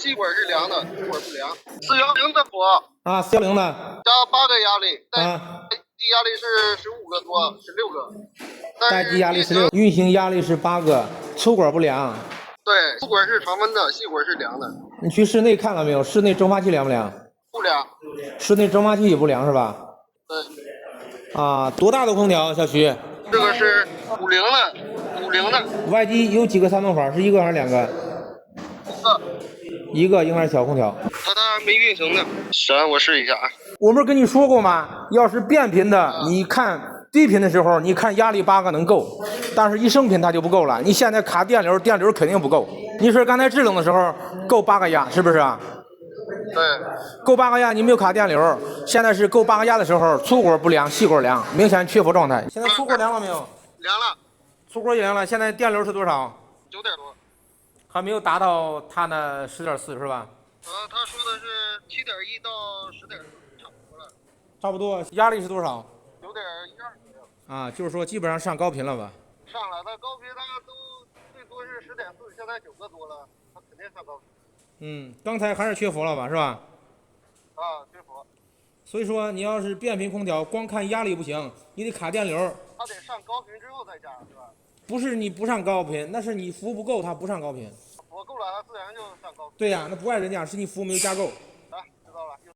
气管是凉的，气管不凉。410的火啊，410的加8个压力，啊，低压力是15个多，16个。待机压力16，运行压力是8个，粗管不良。对，粗管是常温的，细管是凉的。你去室内看了没有？室内蒸发器凉不凉？不凉。室内蒸发器也不凉是吧？对。啊，多大的空调，小徐？这个是50的。外机有几个3动阀？是一个还是2个？一个应该是小空调。它没运行呢。行，我试一下啊。我不是跟你说过吗？要是变频的，你看低频的时候，你看压力8个能够，但是一升频它就不够了。你现在卡电流，电流肯定不够。你说刚才制冷的时候够8个压，是不是啊？对。够8个压，你没有卡电流。现在是够8个压的时候，粗管不良，细管凉，明显缺氟状态。现在粗管凉了没有？凉了。粗管也凉了。现在电流是多少？9点多。还没有达到它那10.4是吧？他说的是7.1到10.4，差不多了。差不多。压力是多少？9.12左右。啊，就是说基本上上高频了吧？上了，它高频它都最多是10.4，现在9个多了，它肯定上高频。刚才还是缺氟了吧，是吧？缺氟。所以说你要是变频空调，光看压力不行，你得卡电流。它得上高频之后再加，是吧？不是你不上高频，那是你服务不够，它不上高频。我够了，它自然就上高频。对呀，那不赖人家，是你服务没有加够。